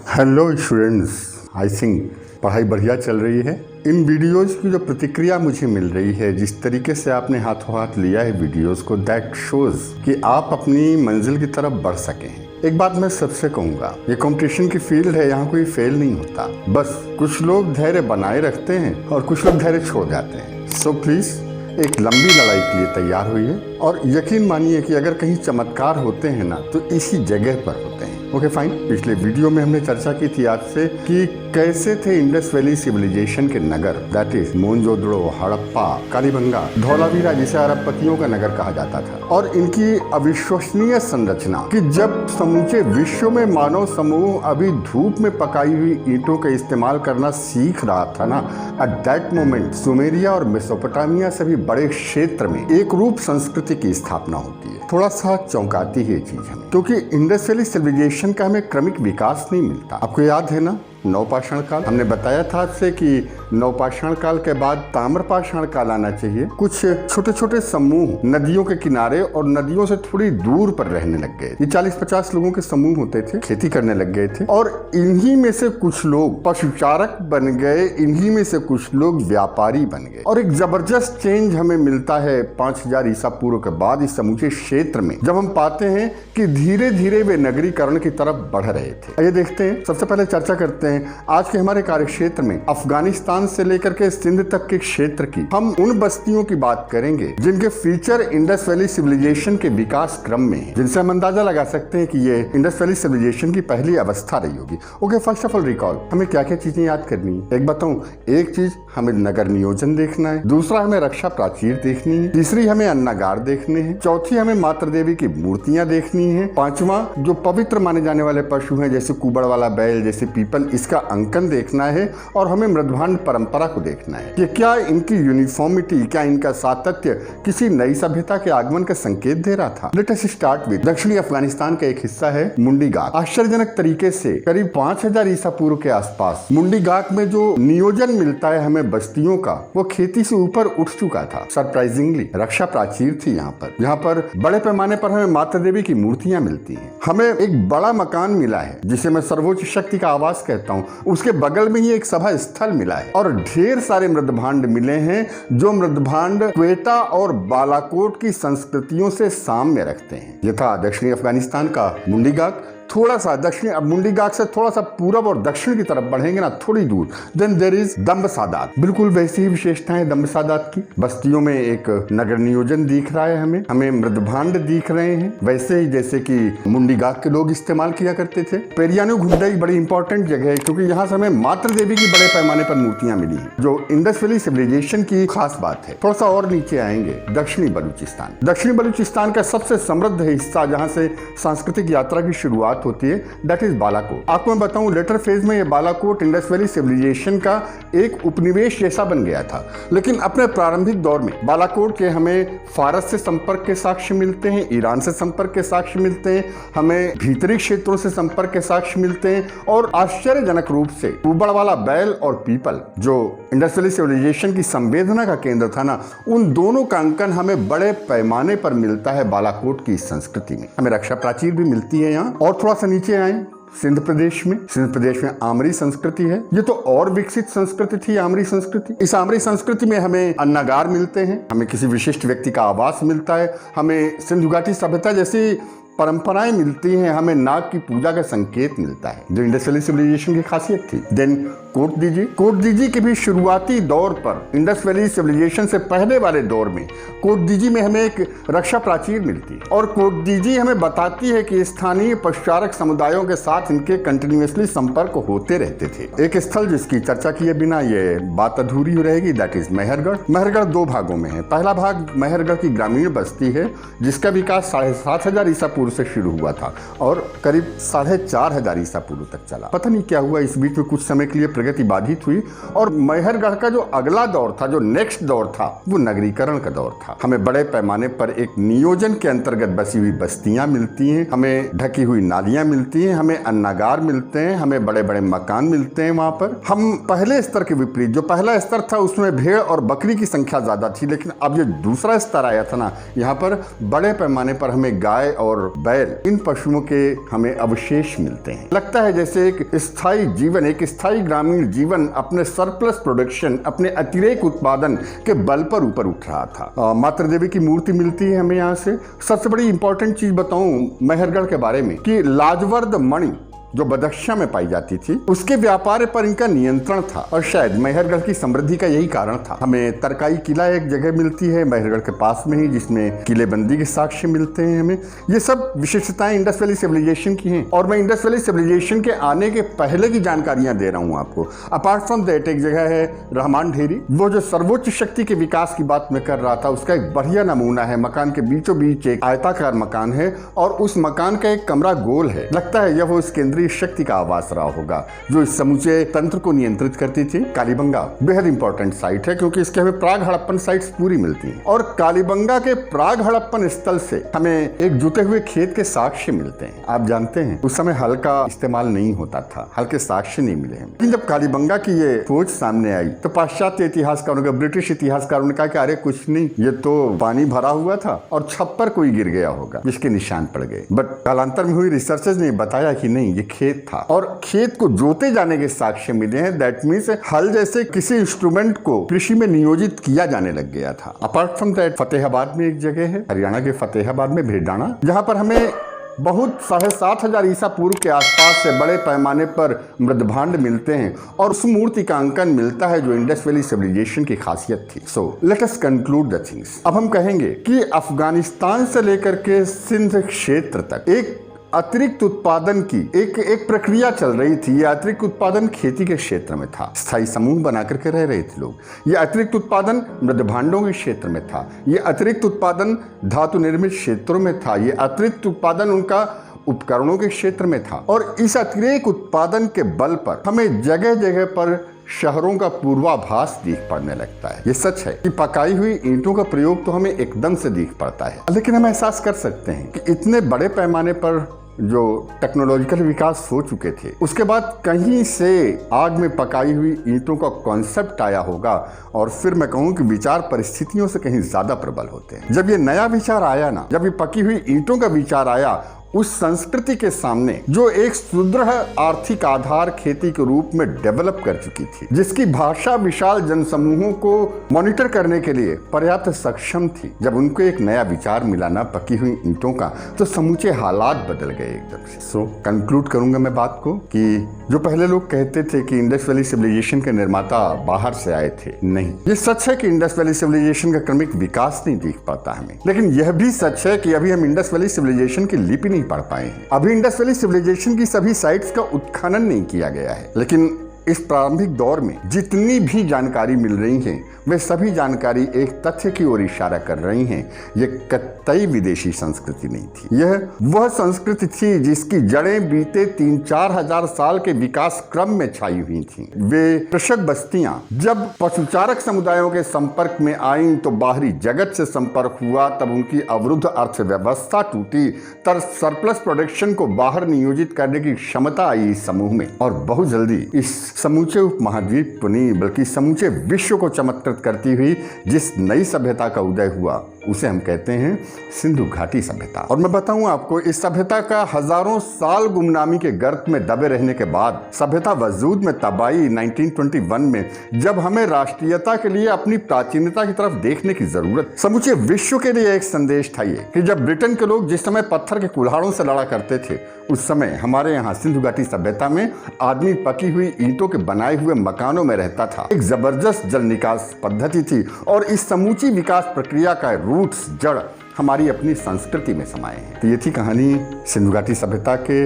Hello students, I think पढ़ाई बढ़िया चल रही है। इन वीडियोस की जो प्रतिक्रिया मुझे मिल रही है, जिस तरीके से आपने हाथों हाथ लिया है वीडियोस को, दैट शोज कि आप अपनी मंजिल की तरफ बढ़ सके हैं। एक बात मैं सबसे कहूँगा, ये कंपटीशन की फील्ड है, यहाँ कोई फेल नहीं होता। बस कुछ लोग धैर्य बनाए रखते हैं और कुछ लोग धैर्य छोड़ जाते हैं। सो प्लीज़ एक लंबी लड़ाई के लिए तैयार होइए और यकीन मानिए कि अगर कहीं चमत्कार होते हैं ना, तो इसी जगह पर होते हैं। Okay fine. पिछले वीडियो में हमने चर्चा की थी आपसे कि कैसे थे इंडस वैली सिविलाइजेशन के नगर, दैट इज मोहनजोदड़ो, हड़प्पा, कालीबंगा, धौलावीरा, जिसे अरबपतियों का नगर कहा जाता था, और इनकी अविश्वसनीय संरचना कि जब समूचे विश्व में मानव समूह अभी धूप में पकाई हुई ईंटों का इस्तेमाल करना सीख रहा था ना, एट दैट मोमेंट सुमेरिया और मेसोपोटामिया से भी बड़े क्षेत्र में एक रूप संस्कृति की स्थापना होती है। थोड़ा सा चौंकाती है ये चीज हमें, क्योंकि इंडस वैली सिविलाइजेशन का हमें क्रमिक विकास नहीं मिलता। आपको याद है ना, नवपाषाण काल, हमने बताया था आपसे कि नवपाषाण काल के बाद ताम्रपाषाण काल आना चाहिए। कुछ छोटे छोटे समूह नदियों के किनारे और नदियों से थोड़ी दूर पर रहने लग गए। ये 40-50 लोगों के समूह होते थे, खेती करने लग गए थे, और इन्हीं में से कुछ लोग पशुचारक बन गए, इन्हीं में से कुछ लोग व्यापारी बन गए। और एक जबरदस्त चेंज हमें मिलता है 5000 ईसा पूर्व के बाद इस समूचे क्षेत्र में, जब हम पाते हैं कि धीरे धीरे वे नगरीकरण की तरफ बढ़ रहे थे। आइए देखते हैं, सबसे पहले चर्चा करते हैं आज के हमारे कार्यक्षेत्र में अफगानिस्तान से लेकर के सिंध तक के क्षेत्र की। हम उन बस्तियों की बात करेंगे जिनके फीचर इंडस वैली सिविलाइजेशन के विकास क्रम में है, जिनसे हम अंदाजा लगा सकते हैं कि ये इंडस वैली सिविलाइजेशन की पहली अवस्था रही होगी। Okay, first of all recall, हमें क्या क्या चीजें याद करनी है। एक बताऊं, एक चीज हमें नगर नियोजन देखना है, दूसरा हमें रक्षा प्राचीर देखनी है, तीसरी हमें अन्नागार देखने हैं, चौथी हमें मातृ देवी की मूर्तियां देखनी है, पांचवा जो पवित्र माने जाने वाले पशु हैं जैसे कुबड़ वाला बैल, जैसे पीपल, इसका अंकन देखना है, और हमें मृदभांड परंपरा को देखना है कि क्या इनकी यूनिफॉर्मिटी, क्या इनका सातत्य किसी नई सभ्यता के आगमन का संकेत दे रहा था। लेट अस स्टार्ट विद दक्षिणी अफगानिस्तान का एक हिस्सा है मुंडी गाक। आश्चर्यजनक तरीके से करीब 5000 ईसा पूर्व के आसपास मुंडी गाक में जो नियोजन मिलता है हमें बस्तियों का, वो खेती से ऊपर उठ चुका था। सरप्राइजिंगली रक्षा प्राचीर थी यहाँ पर बड़े पैमाने पर हमें माता देवी की मूर्तियां मिलती हैं। हमें एक बड़ा मकान मिला है जिसे मैं सर्वोच्च शक्ति का आवास कहता हूँ, उसके बगल में ही एक सभा स्थल मिला है, और ढेर सारे मृदभांड मिले हैं जो मृदभांड क्वेटा और बालाकोट की संस्कृतियों से साम्य रखते हैं। यह था दक्षिणी अफगानिस्तान का मुंडी गाक। थोड़ा सा दक्षिणी, अब मुंडी गाक से थोड़ा सा पूरब और दक्षिण की तरफ बढ़ेंगे ना थोड़ी दूर, देन देयर इज दम्ब सादात। बिल्कुल वैसी ही विशेषताएं दम्ब सादात की। बस्तियों में एक नगर नियोजन दिख रहा है, हमें मृदभांड दिख रहे हैं, वैसे ही जैसे कि मुंडी गाक के लोग इस्तेमाल किया करते थे। पेरियानो घुड्डई बड़ी इंपॉर्टेंट जगह है, क्योंकि यहाँ से हमें मातृ देवी की बड़े पैमाने पर मूर्तियां मिली हैं, जो इंडस वैली सिविलाइजेशन की खास बात है। थोड़ा सा और नीचे आएंगे, दक्षिणी बलूचिस्तान। दक्षिणी बलूचिस्तान का सबसे समृद्ध हिस्सा जहाँ से सांस्कृतिक यात्रा की शुरुआत होती है, दैट इज बालाकोट। आपको मैं बताऊं, लेटर फेज में ये बालाकोट इंडस वैली सिविलाइजेशन का एक उपनिवेश जैसा बन गया था, लेकिन अपने प्रारंभिक दौर में बालाकोट के हमें फारस से संपर्क के साक्ष्य मिलते हैं, ईरान से संपर्क के साक्ष्य मिलते हैं, हमें भीतरी क्षेत्रों से संपर्क के साक्ष्य मिलते हैं, और आश्चर्यजनक रूप से कुबड़ वाला बैल और पीपल, जो इंडस वैली सिविलाइजेशन की संवेदना का केंद्र था ना, उन दोनों का अंकन हमें बड़े पैमाने पर मिलता है बालाकोट की संस्कृति में। हमें रक्षा प्राचीर भी मिलती है यहाँ। और थोड़ा सा नीचे आए, सिंध प्रदेश में आमरी संस्कृति है। ये तो और विकसित संस्कृति थी आमरी संस्कृति। इस आमरी संस्कृति में हमें अन्नागार मिलते हैं, हमें किसी विशिष्ट व्यक्ति का आवास मिलता है, हमें सिंधु घाटी सभ्यता जैसी परंपराएं मिलती हैं, हमें नाग की पूजा का संकेत मिलता है, जो इंडस वैली सिविलाइजेशन की खासियत थी। देन कोटदीजी के भी शुरुआती दौर पर, इंडस वैली सिविलाइजेशन से पहले वाले दौर में कोटदीजी में हमें एक रक्षा प्राचीर मिलती है, और कोटदीजी हमें बताती है कि स्थानीय पशुचारक समुदायों के साथ इनके कंटिन्यूअसली संपर्क होते रहते थे। एक स्थल जिसकी चर्चा किए बिना ये बात अधूरी रहेगी, दैट इज मेहरगढ़। मेहरगढ़ दो भागों में है। पहला भाग मेहरगढ़ की ग्रामीण बस्ती है, जिसका विकास 7500 ईसा पूर्व से शुरू हुआ था और करीब 4500 ईसा पूर्व तक चला। पता नहीं क्या हुआ, इस बीच में कुछ समय के लिए प्रगति बाधित हुई, और मेहरगढ़ का जो अगला दौर था, जो नेक्स्ट दौर था, वो नगरीकरण का दौर था। हमें बड़े पैमाने पर एक नियोजन के अंतर्गत बसी हुई बस्तियां मिलती हैं, हमें ढकी हुई नालियां मिलती हैं, हमें अन्नागार मिलते हैं, हमें बड़े बड़े मकान मिलते हैं। वहां पर हम पहले स्तर के विपरीत, जो पहला स्तर था उसमें भेड़ और बकरी की संख्या ज्यादा थी, लेकिन अब जो दूसरा स्तर आया था ना, यहाँ पर बड़े पैमाने पर हमें गाय और बैल, इन पशुओं के हमें अवशेष मिलते हैं। लगता है जैसे एक स्थायी जीवन, एक स्थायी ग्रामीण जीवन अपने सरप्लस प्रोडक्शन, अपने अतिरेक उत्पादन के बल पर ऊपर उठ रहा था। मातृ देवी की मूर्ति मिलती है हमें यहाँ से। सबसे बड़ी इंपॉर्टेंट चीज बताऊं मेहरगढ़ के बारे में कि लाजवर्द मणि जो बदख्शा में पाई जाती थी, उसके व्यापार पर इनका नियंत्रण था और शायद मेहरगढ़ की समृद्धि का यही कारण था। हमें तरकाई किला एक जगह मिलती है मेहरगढ़ के पास में ही, जिसमें किलेबंदी के साक्ष्य मिलते हैं हमें। ये सब विशेषताएं इंडस वैली सिविलाइजेशन की हैं और मैं इंडस वैली सिविलाइजेशन के आने के पहले की जानकारियां दे रहा हूं आपको। अपार्ट फ्रॉम दैट एक जगह है रहमान ढेरी, वो जो सर्वोच्च शक्ति के विकास की बात मैं कर रहा था, उसका एक बढ़िया नमूना है। मकान के बीचों बीच एक आयताकार मकान है और उस मकान का एक कमरा गोल है। लगता है यह वो इस केंद्रीय शक्ति का आवास रहा होगा जो इस समूचे तंत्र को नियंत्रित करती थी। कालीबंगा बेहद इंपॉर्टेंट साइट है क्योंकि इसके हमें प्राग हड़प्पन साइट्स पूरी मिलती हैं और कालीबंगा के प्राग हड़प्पन स्थल से हमें एक जुते हुए खेत के साक्ष्य मिलते हैं। आप जानते हैं उस समय हल का इस्तेमाल नहीं होता था, हल के साक्ष्य नहीं मिले हैं। लेकिन जब कालीबंगा की ये खोज सामने आई तो पाश्चात्य इतिहासकारों, ब्रिटिश इतिहासकारों ने कहा कि अरे कुछ नहीं, ये तो पानी भरा हुआ था और छप्पर कोई गिर गया होगा जिसके निशान पड़ गए। बट कालांतर में हुई रिसर्चेस ने बताया कि नहीं, ये खेत था और खेत को जोते जाने के साक्ष्य मिले हैं। दैट मीन्स हल जैसे किसी इंस्ट्रूमेंट को कृषि में नियोजित किया जाने लग गया था। अपार्ट फ्रॉम दैट फतेहाबाद में एक जगह है, हरियाणा के फतेहाबाद में भेडाना, जहां पर हमें बहुत 7,500 ईसा पूर्व के आसपास से बड़े पैमाने पर मृदभांड मिलते हैं और उस मूर्ति का अंकन मिलता है जो इंडस वैली सिविलाइजेशन की खासियत थी। So let us conclude the things. अब हम कहेंगे कि अफगानिस्तान से लेकर के सिंध क्षेत्र तक एक अतिरिक्त उत्पादन की एक प्रक्रिया चल रही थी। यह अतिरिक्त उत्पादन खेती के क्षेत्र में था, स्थायी समूह बना करके रह रहे थे लोग। यह अतिरिक्त उत्पादन मृदभांडों के क्षेत्र में था, यह अतिरिक्त उत्पादन धातु निर्मित क्षेत्रों में था, यह अतिरिक्त उत्पादन उनका उपकरणों के क्षेत्र में था। और इस अतिरिक्त उत्पादन के बल पर हमें जगह जगह पर शहरों का पूर्वाभास दिख पड़ने लगता है। ये सच है कि पकाई हुई ईंटों का प्रयोग तो हमें एकदम से दिख पड़ता है, लेकिन हम एहसास कर सकते हैं कि इतने बड़े पैमाने पर जो टेक्नोलॉजिकल विकास हो चुके थे, उसके बाद कहीं से आग में पकाई हुई ईंटों का कॉन्सेप्ट आया होगा और फिर मैं कहूँ कि विचार परिस्थितियों से कहीं ज्यादा प्रबल होते हैं। जब ये नया विचार आया ना, जब ये पकी हुई ईंटों का विचार आया, उस संस्कृति के सामने जो एक सुदृढ़ आर्थिक आधार खेती के रूप में डेवलप कर चुकी थी, जिसकी भाषा विशाल जनसमूहों को मॉनिटर करने के लिए पर्याप्त सक्षम थी, जब उनको एक नया विचार मिला ना पकी हुई ईंटों का, तो समूचे हालात बदल गए एकदम से। सो कंक्लूड करूंगा मैं बात को कि जो पहले लोग कहते थे कि इंडस वैली सिविलाइजेशन के निर्माता बाहर से आए थे, नहीं, ये सच है कि इंडस वैली सिविलाइजेशन का क्रमिक विकास नहीं दिख पाता हमें, लेकिन यह भी सच है कि अभी हम इंडस वैली सिविलाइजेशन की लिपि नहीं पढ़ पाए हैं। अभी इंडस वैली सिविलाइजेशन की सभी साइट्स का उत्खनन नहीं किया गया है, लेकिन इस प्रारंभिक दौर में जितनी भी जानकारी मिल रही है वे सभी जानकारी एक तथ्य की ओर इशारा कर रही हैं। ये कतई विदेशी संस्कृति नहीं थी, यह वह संस्कृति थी जिसकी जड़ें बीते 3-4 हजार साल के विकास क्रम में छाई हुई थी। वे कृषक बस्तियां जब पशुचारक समुदायों के संपर्क में आईं तो बाहरी जगत से संपर्क हुआ, तब उनकी अवरुद्ध अर्थव्यवस्था टूटी, तब सरप्लस प्रोडक्शन को बाहर नियोजित करने की क्षमता आई इस समूह में और बहुत जल्दी इस समूचे उपमहाद्वीप को नहीं बल्कि समूचे विश्व को चमत्कृत करती हुई जिस नई सभ्यता का उदय हुआ उसे हम कहते हैं सिंधु घाटी सभ्यता। और मैं बताऊं आपको, इस सभ्यता का हजारों साल गुमनामी के गर्त में दबे रहने के बाद सभ्यता वजूद में तब आई 1921 में, जब हमें राष्ट्रीयता के लिए अपनी प्राचीनता की तरफ देखने की जरूरत। समूचे विश्व के लिए एक संदेश था ये कि जब ब्रिटेन के लोग जिस समय पत्थर के कुल्हाड़ों से लड़ा करते थे, उस समय हमारे यहाँ सिंधु घाटी सभ्यता में आदमी पकी हुई ईंटों के बनाए हुए मकानों में रहता था। एक जबरदस्त जल निकास पद्धति थी और इस समूची विकास प्रक्रिया का रूट्स, जड़ हमारी अपनी संस्कृति में समाये हैं। तो ये थी कहानी सिंधु घाटी सभ्यता के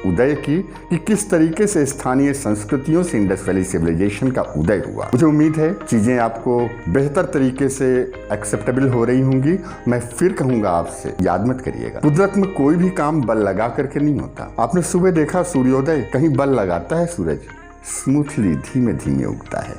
उदय की कि किस तरीके से स्थानीय संस्कृतियों से इंडस वैली सिविलाइजेशन का उदय हुआ। मुझे उम्मीद है चीजें आपको बेहतर तरीके से एक्सेप्टेबल हो रही होंगी। मैं फिर कहूंगा आपसे, याद मत करिएगा, कुदरत में कोई भी काम बल लगा करके नहीं होता। आपने सुबह देखा सूर्योदय, कहीं बल लगाता है सूरज, स्मूथली धीमे धीमे उगता है।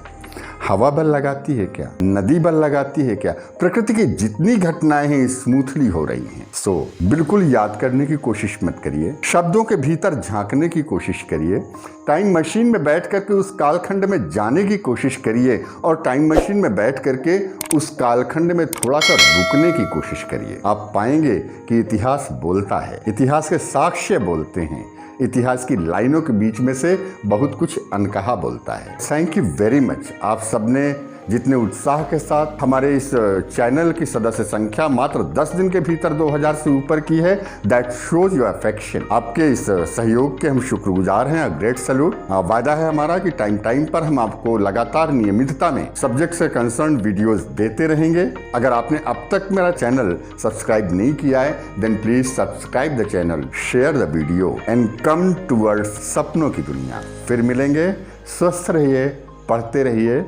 हवा बल लगाती है क्या? नदी बल लगाती है क्या? प्रकृति की जितनी घटनाएं हैं स्मूथली हो रही हैं। सो बिल्कुल याद करने की कोशिश मत करिए, शब्दों के भीतर झांकने की कोशिश करिए, टाइम मशीन में बैठ करके उस कालखंड में जाने की कोशिश करिए और टाइम मशीन में बैठ करके उस कालखंड में थोड़ा सा रुकने की कोशिश करिए। आप पाएंगे कि इतिहास बोलता है, इतिहास के साक्ष्य बोलते हैं, इतिहास की लाइनों के बीच में से बहुत कुछ अनकहा बोलता है। Thank you very much. आप सबने जितने उत्साह के साथ हमारे इस चैनल की सदस्य संख्या मात्र 10 दिन के भीतर 2000 से ऊपर की है, दैट शोज योर अफेक्शन। आपके इस सहयोग के हम शुक्रगुजार हैं। Great salute. वादा है हमारा कि टाइम पर हम आपको लगातार नियमितता में सब्जेक्ट से कंसर्न वीडियोस देते रहेंगे। अगर आपने अब तक मेरा चैनल सब्सक्राइब नहीं किया है, then please subscribe the channel, share the video and come towards सपनों की दुनिया। फिर मिलेंगे। स्वस्थ रहिए, पढ़ते रहिए।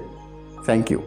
Thank you.